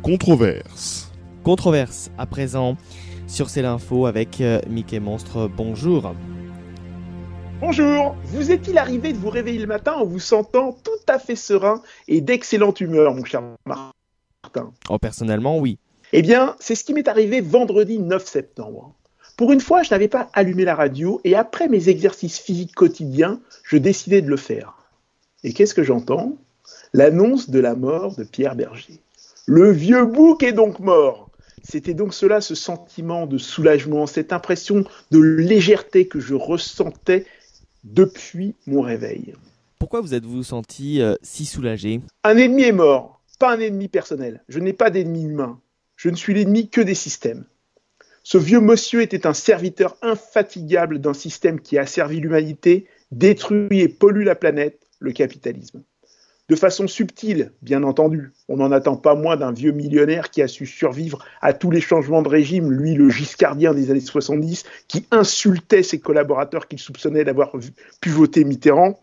Controverse. Controverse, à présent, sur C'est l'Info avec Mickey Monstre. Bonjour. Bonjour. Vous est-il arrivé de vous réveiller le matin en vous sentant tout à fait serein et d'excellente humeur, mon cher Martin? Oh, personnellement, oui. Eh bien, c'est ce qui m'est arrivé vendredi 9 septembre. Pour une fois, je n'avais pas allumé la radio et après mes exercices physiques quotidiens, je décidai de le faire. Et qu'est-ce que j'entends? L'annonce de la mort de Pierre Berger. Le vieux bouc est donc mort. C'était donc cela, ce sentiment de soulagement, cette impression de légèreté que je ressentais depuis mon réveil. Pourquoi vous êtes-vous senti si soulagé? Un ennemi est mort, pas un ennemi personnel. Je n'ai pas d'ennemi humain. Je ne suis l'ennemi que des systèmes. Ce vieux monsieur était un serviteur infatigable d'un système qui a asservi l'humanité, détruit et pollue la planète, le capitalisme. De façon subtile, bien entendu. On n'en attend pas moins d'un vieux millionnaire qui a su survivre à tous les changements de régime, lui le giscardien des années 70, qui insultait ses collaborateurs qu'il soupçonnait d'avoir pu voter Mitterrand,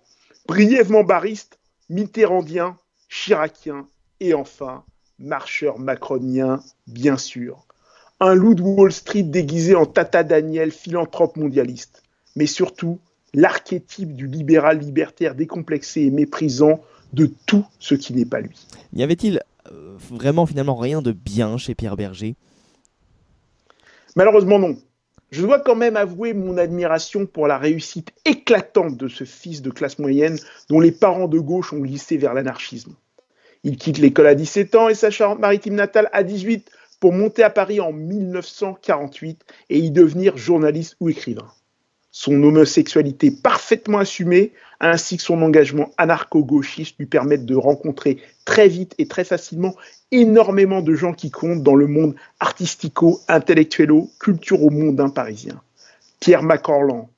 brièvement barriste, mitterrandien, chiracien et enfin marcheur macronien, bien sûr. Un loup de Wall Street déguisé en Tata Daniel, philanthrope mondialiste. Mais surtout, l'archétype du libéral libertaire décomplexé et méprisant de tout ce qui n'est pas lui. Y avait-il vraiment finalement rien de bien chez Pierre Berger? Malheureusement non. Je dois quand même avouer mon admiration pour la réussite éclatante de ce fils de classe moyenne dont les parents de gauche ont glissé vers l'anarchisme. Il quitte l'école à 17 ans et sa Charente-Maritime natale à 18 pour monter à Paris en 1948 et y devenir journaliste ou écrivain. Son homosexualité parfaitement assumée, ainsi que son engagement anarcho-gauchiste lui permettent de rencontrer très vite et très facilement énormément de gens qui comptent dans le monde artistico-intellectuelo-culturo-mondain parisien. Pierre Macorlan,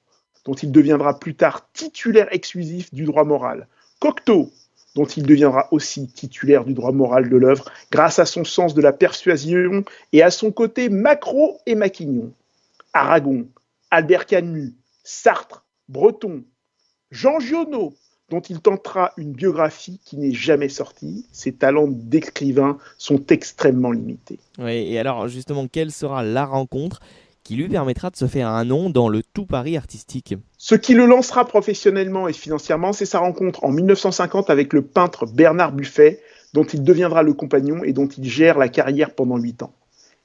dont il deviendra plus tard titulaire exclusif du droit moral. Cocteau, dont il deviendra aussi titulaire du droit moral de l'œuvre grâce à son sens de la persuasion et à son côté Macro et Maquignon. Aragon, Albert Camus, Sartre, Breton, Jean Giono, dont il tentera une biographie qui n'est jamais sortie. Ses talents d'écrivain sont extrêmement limités. Oui, et alors justement, quelle sera la rencontre qui lui permettra de se faire un nom dans le tout Paris artistique? Ce qui le lancera professionnellement et financièrement, c'est sa rencontre en 1950 avec le peintre Bernard Buffet, dont il deviendra le compagnon et dont il gère la carrière pendant 8 ans.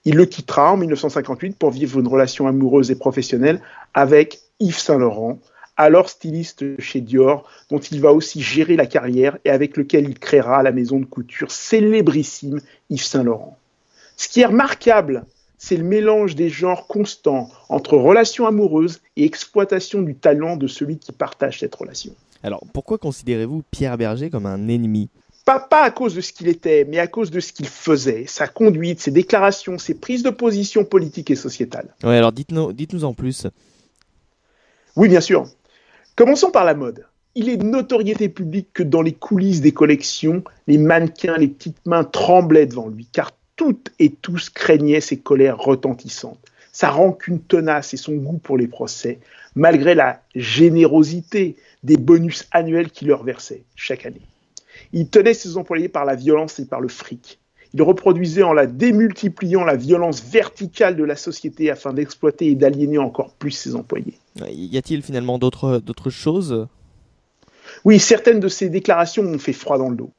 Il le quittera en 1958 pour vivre une relation amoureuse et professionnelle avec Yves Saint Laurent, alors styliste chez Dior, dont il va aussi gérer la carrière et avec lequel il créera la maison de couture célébrissime Yves Saint Laurent. Ce qui est remarquable, c'est le mélange des genres constants entre relation amoureuse et exploitation du talent de celui qui partage cette relation. Alors, pourquoi considérez-vous Pierre Berger comme un ennemi? Pas à cause de ce qu'il était, mais à cause de ce qu'il faisait, sa conduite, ses déclarations, ses prises de position politiques et sociétales. Ouais, alors dites-nous en plus. Oui, bien sûr. Commençons par la mode. Il est de notoriété publique que dans les coulisses des collections, les mannequins, les petites mains tremblaient devant lui, car toutes et tous craignaient ses colères retentissantes, sa rancune tenace et son goût pour les procès, malgré la générosité des bonus annuels qu'il leur versait chaque année. Il tenait ses employés par la violence et par le fric. Il reproduisait en la démultipliant la violence verticale de la société afin d'exploiter et d'aliéner encore plus ses employés. Y a-t-il finalement d'autres choses? Oui, certaines de ses déclarations m'ont fait froid dans le dos.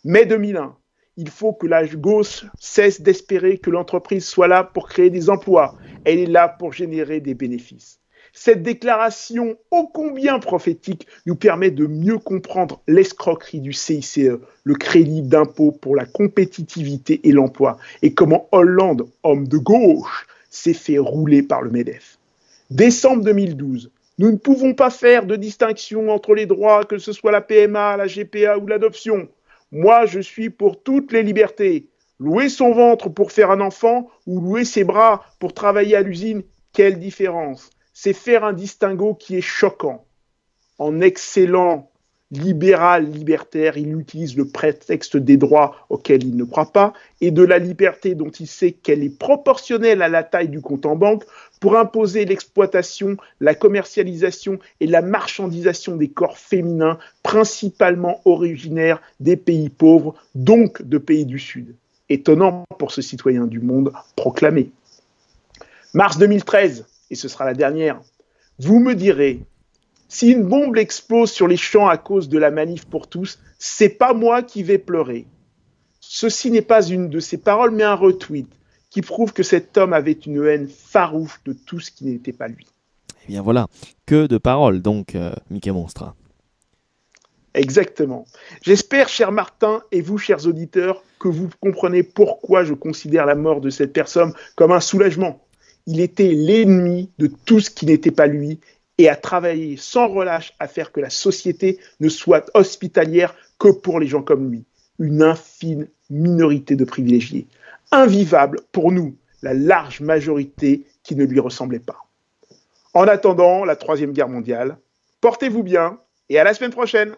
Mai 2001, il faut que la gauche cesse d'espérer que l'entreprise soit là pour créer des emplois. Elle est là pour générer des bénéfices. Cette déclaration ô combien prophétique nous permet de mieux comprendre l'escroquerie du CICE, le crédit d'impôt pour la compétitivité et l'emploi, et comment Hollande, homme de gauche, s'est fait rouler par le MEDEF. Décembre 2012, nous ne pouvons pas faire de distinction entre les droits, que ce soit la PMA, la GPA ou l'adoption. Moi, je suis pour toutes les libertés. Louer son ventre pour faire un enfant ou louer ses bras pour travailler à l'usine, quelle différence ? C'est faire un distinguo qui est choquant. En excellent libéral libertaire, il utilise le prétexte des droits auxquels il ne croit pas et de la liberté dont il sait qu'elle est proportionnelle à la taille du compte en banque pour imposer l'exploitation, la commercialisation et la marchandisation des corps féminins, principalement originaires des pays pauvres, donc de pays du Sud. Étonnant pour ce citoyen du monde proclamé. Mars 2013, et ce sera la dernière. Vous me direz, si une bombe explose sur les champs à cause de la manif pour tous, c'est pas moi qui vais pleurer. Ceci n'est pas une de ses paroles, mais un retweet qui prouve que cet homme avait une haine farouche de tout ce qui n'était pas lui. Eh bien voilà, que de paroles donc, Mickey Monstre. Exactement. J'espère, cher Martin, et vous, chers auditeurs, que vous comprenez pourquoi je considère la mort de cette personne comme un soulagement. Il était l'ennemi de tout ce qui n'était pas lui et a travaillé sans relâche à faire que la société ne soit hospitalière que pour les gens comme lui. Une infime minorité de privilégiés. Invivable pour nous, la large majorité qui ne lui ressemblait pas. En attendant la Troisième Guerre mondiale, portez-vous bien et à la semaine prochaine.